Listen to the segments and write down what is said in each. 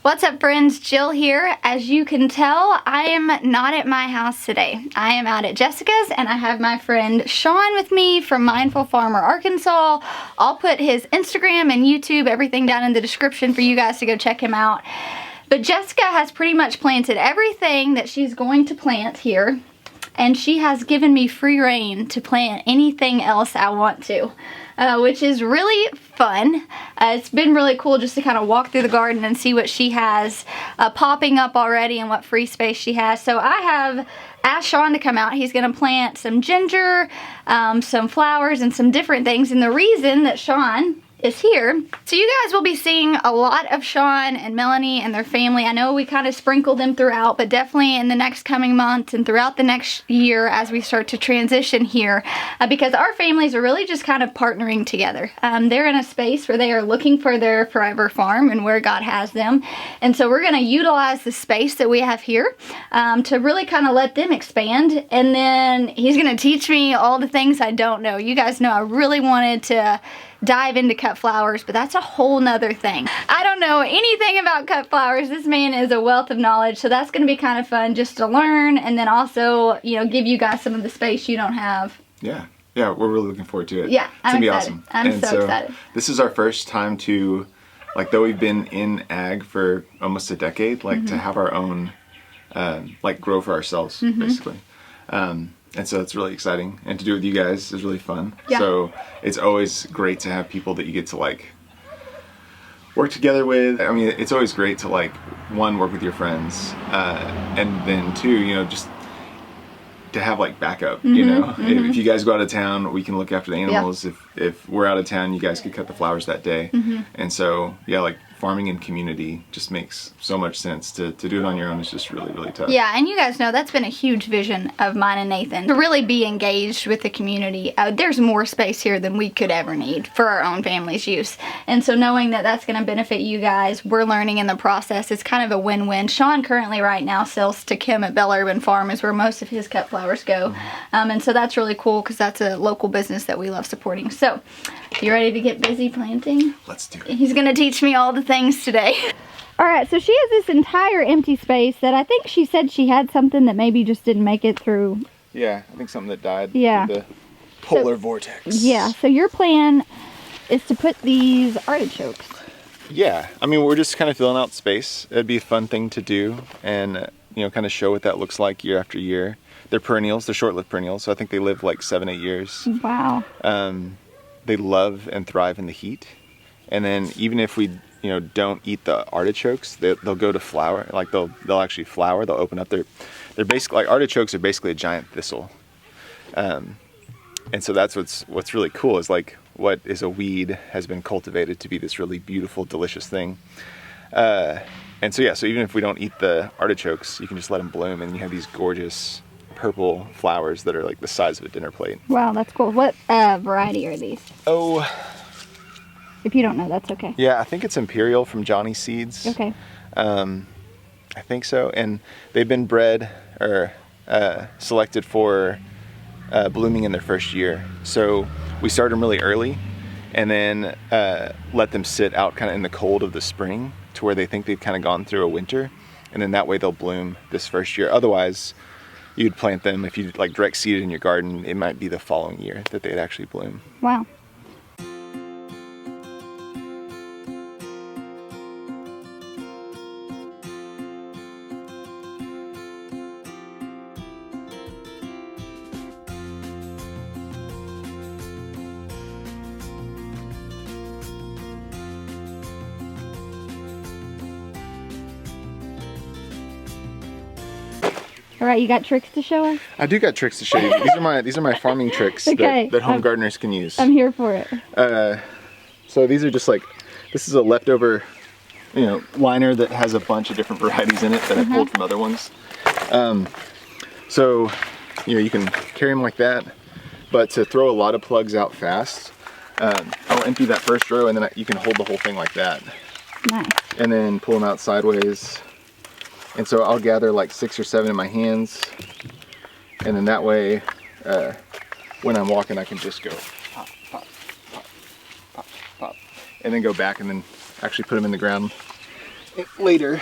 What's up, friends? Jill here. As you can tell, I am not at my house today. I am out at Jessica's, and I have my friend Sean with me from Mindful Farmer, Arkansas. I'll put his Instagram and YouTube, everything down in the description for you guys to go check him out. But Jessica has pretty much planted everything that she's going to plant here, and she has given me free reign to plant anything else I want to. Which is really fun. It's been really cool just to kind of walk through the garden and see what she has popping up already and what free space she has. So I have asked Sean to come out. He's going to plant some ginger, some flowers, and some different things. And the reason that Sean is here, so you guys will be seeing a lot of Sean and Melanie and their family. I know we kind of sprinkled them throughout, but definitely in the next coming months and throughout the next year as we start to transition here, because our families are really just kind of partnering together. They're in a space where they are looking for their forever farm and where God has them, and so we're going to utilize the space that we have here to really kind of let them expand. And then he's going to teach me all the things I don't know. You guys know I really wanted to dive into cut flowers, but that's a whole nother thing. I don't know anything about cut flowers. This man is a wealth of knowledge, so that's going to be kind of fun just to learn, and then also, you know, give you guys some of the space you don't have. Yeah, we're really looking forward to it. Yeah, it's gonna be awesome. I'm so excited. This is our first time to, like, though we've been in ag for almost a decade, like to have our own, like, grow for ourselves, basically. And so it's really exciting, and to do it with you guys is really fun. Yeah. So it's always great to have people that you get to, like, work together with. I mean, it's always great to, like, one, work with your friends, and then two, you know, just to have, like, backup, you know? If you guys go out of town, we can look after the animals. Yeah. If we're out of town, you guys could cut the flowers that day. And so, yeah, like, farming in community just makes so much sense. To do it on your own is just really, really tough. Yeah, and you guys know that's been a huge vision of mine and Nathan, to really be engaged with the community. There's more space here than we could ever need for our own family's use. And so knowing that that's going to benefit you guys, we're learning in the process. It's kind of a win-win. Sean currently right now sells to Kim at Bell Urban Farm, is where most of his cut flowers go. And so that's really cool because that's a local business that we love supporting. So, you ready to get busy planting? Let's do it. He's going to teach me all the things today. All right, so she has this entire empty space that I think she said she had something that maybe just didn't make it through. Yeah, I think something that died. Yeah. Through the polar vortex. Yeah, so your plan is to put these artichokes. Yeah, I mean, we're just kind of filling out space. It'd be a fun thing to do, and you know, kind of show what that looks like year after year. They're perennials, they're short-lived perennials, so I think they live like 7-8 years. Wow. They love and thrive in the heat, and then even if we, you know, don't eat the artichokes, they'll go to flower. Like they'll actually flower. They'll open up. They're basically, like, artichokes are basically a giant thistle, and so that's what's really cool is, like, what is a weed has been cultivated to be this really beautiful, delicious thing. And so yeah, so even if we don't eat the artichokes, you can just let them bloom, and you have these gorgeous purple flowers that are like the size of a dinner plate. Wow, that's cool. What variety are these? Oh, if you don't know, that's okay. Yeah, I think it's Imperial from Johnny Seeds. Okay. I think so, and they've been bred or selected for blooming in their first year. So we start them really early, and then let them sit out kind of in the cold of the spring to where they think they've kind of gone through a winter, and then that way they'll bloom this first year. Otherwise, you'd plant them, if you like direct seed it in your garden, it might be the following year that they'd actually bloom. Wow. All right, you got tricks to show us? I do got tricks to show you. These are my farming tricks okay. that home gardeners can use. I'm here for it. So these are just like, this is a leftover, you know, liner that has a bunch of different varieties in it that I pulled from other ones. So, you know, you can carry them like that, but to throw a lot of plugs out fast, I'll empty that first row, and then you can hold the whole thing like that. Nice. And then pull them out sideways. And so I'll gather like 6 or 7 in my hands, and then that way, when I'm walking, I can just go pop, pop, pop, pop, pop, and then go back and then actually put them in the ground later.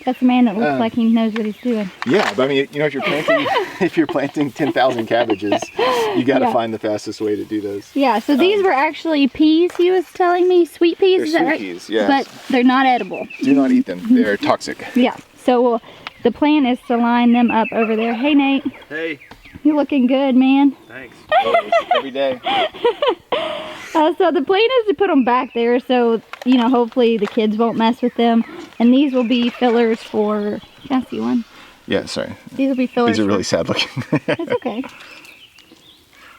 That's a man that looks like he knows what he's doing. Yeah, but I mean, you know, if you're planting 10,000 cabbages, you got to find the fastest way to do those. Yeah, so these were actually peas he was telling me, sweet peas, They're is that sweet right? peas, yes. But they're not edible. Do not eat them, they're toxic. Yeah, so the plan is to line them up over there. Hey Nate. Hey. You're looking good, man. Thanks. Every day. So the plan is to put them back there so, you know, hopefully the kids won't mess with them. And these will be fillers for, can I see one? Yeah, sorry. These will be fillers. These are really sad looking. That's okay.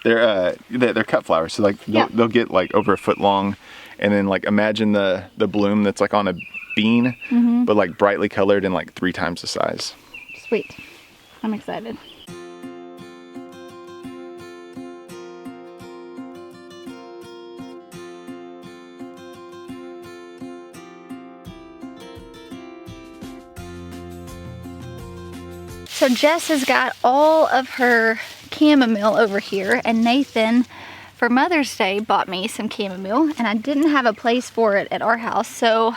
They're cut flowers, so like they'll get like over a foot long, and then like imagine the bloom that's like on a bean, but like brightly colored and like 3 times the size. Sweet. I'm excited. So Jess has got all of her chamomile over here, and Nathan, for Mother's Day, bought me some chamomile, and I didn't have a place for it at our house, so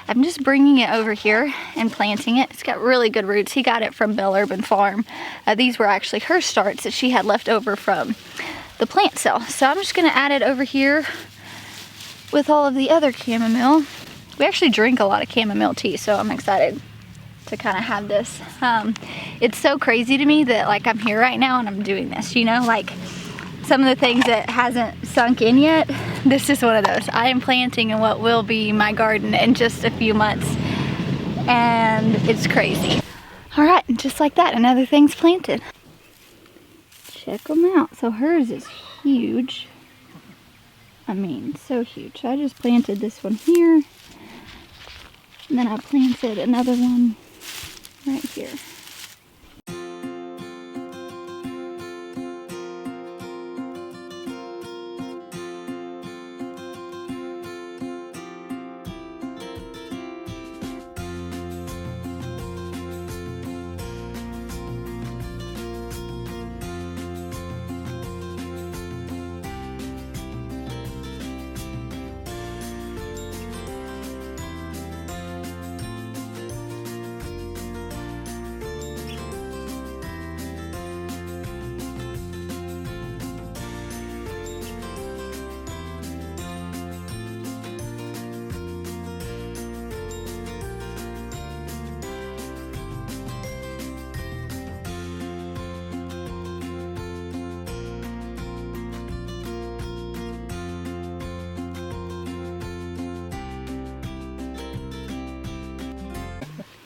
I'm just bringing it over here and planting it. It's got really good roots. He got it from Bell Urban Farm. These were actually her starts that she had left over from the plant sale. So I'm just gonna add it over here with all of the other chamomile. We actually drink a lot of chamomile tea, so I'm excited to kind of have this. It's so crazy to me that like I'm here right now and I'm doing this, you know, like some of the things that hasn't sunk in yet, this is one of those. I am planting in what will be my garden in just a few months, and it's crazy. All right, and just like that, another thing's planted. Check them out. So hers is huge. I mean, so huge. I just planted this one here, and then I planted another one right here.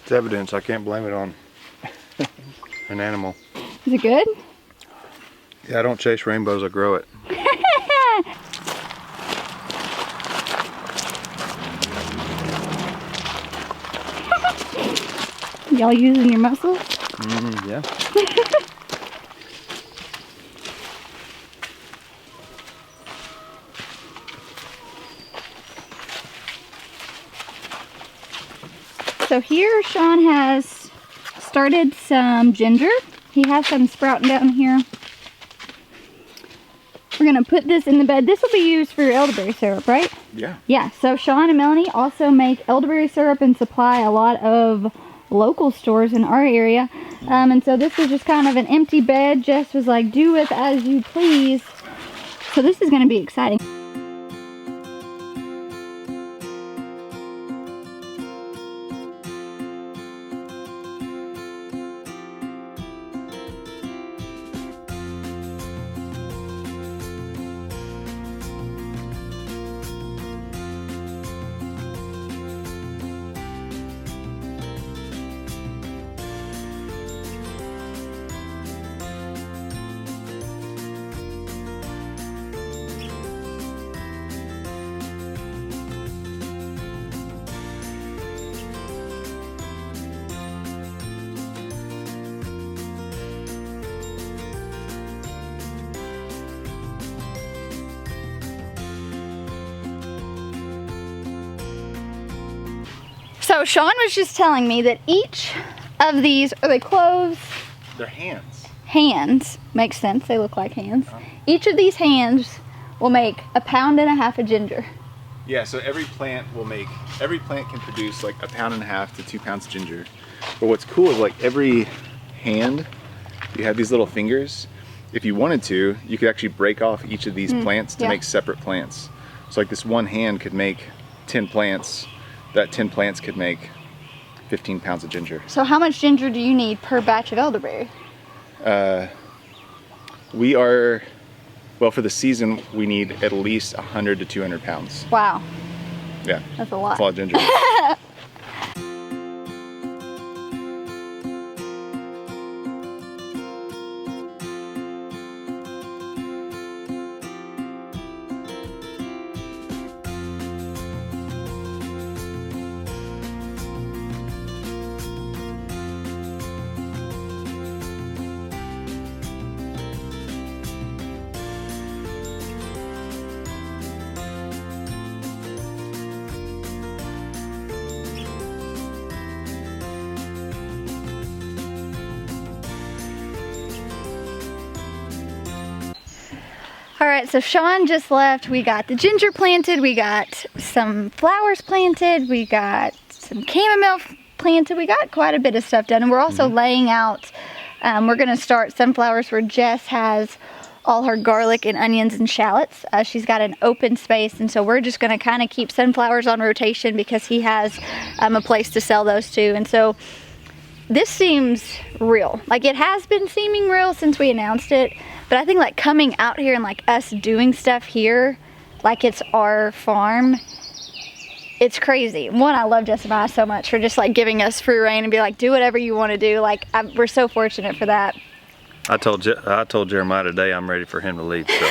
It's evidence. I can't blame it on an animal. Is it good? Yeah, I don't chase rainbows, I grow it. Y'all using your muscles? Yeah. So here Sean has started some ginger. He has some sprouting down here. We're gonna put this in the bed. This will be used for your elderberry syrup, right? Yeah. Yeah, so Sean and Melanie also make elderberry syrup and supply a lot of local stores in our area. And so this is just kind of an empty bed. Jess was like, do with as you please. So this is gonna be exciting. So Sean was just telling me that each of these, are they cloves? They're hands. Hands, makes sense, they look like hands. Each of these hands will make 1.5 pounds of ginger. Yeah, so every plant can produce like 1.5 to 2 pounds of ginger. But what's cool is like every hand, you have these little fingers. If you wanted to, you could actually break off each of these plants to make separate plants. So like this one hand could make 10 plants. That 10 plants could make 15 pounds of ginger. So how much ginger do you need per batch of elderberry? Well, for the season, we need at least 100 to 200 pounds. Wow. Yeah. That's a lot. That's a lot of ginger. All right, so Sean just left. We got the ginger planted, we got some flowers planted, we got some chamomile planted, we got quite a bit of stuff done. And we're also laying out, we're gonna start sunflowers where Jess has all her garlic and onions and shallots. She's got an open space, and so we're just gonna kind of keep sunflowers on rotation because he has a place to sell those to. And so this seems real. Like it has been seeming real since we announced it, but I think like coming out here and like us doing stuff here, like it's our farm, it's crazy. One, I love Jess and Miah so much for just like giving us free reign and be like, do whatever you want to do. Like we're so fortunate for that. I told Jeremiah today I'm ready for him to leave. So.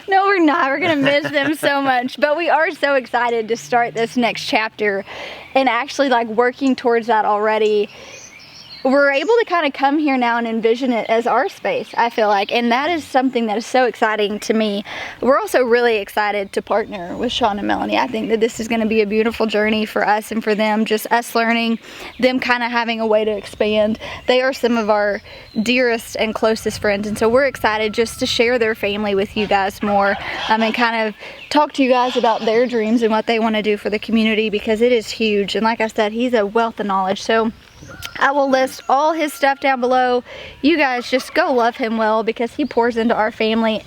No, we're not. We're gonna miss them so much, but we are so excited to start this next chapter and actually like working towards that already. We're able to kind of come here now and envision it as our space, I feel like, and that is something that is so exciting to me. We're also really excited to partner with Sean and Melanie. I think that this is going to be a beautiful journey for us and for them, just us learning, them kind of having a way to expand. They are some of our dearest and closest friends, and so we're excited just to share their family with you guys more, and kind of talk to you guys about their dreams and what they want to do for the community, because it is huge. And like I said, he's a wealth of knowledge, so I will list all his stuff down below. You guys just go love him well, because he pours into our family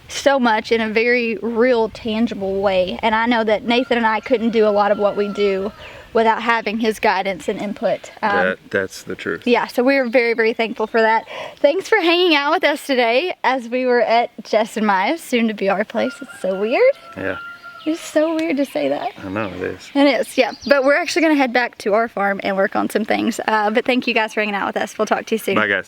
so much in a very real, tangible way. And I know that Nathan and I couldn't do a lot of what we do without having his guidance and input. That's the truth. Yeah, so we are very, very thankful for that. Thanks for hanging out with us today as we were at Jess and Miah's, soon to be our place. It's so weird. Yeah. It's so weird to say that. I know it is. It is, yeah. But we're actually going to head back to our farm and work on some things. But thank you guys for hanging out with us. We'll talk to you soon. Bye, guys.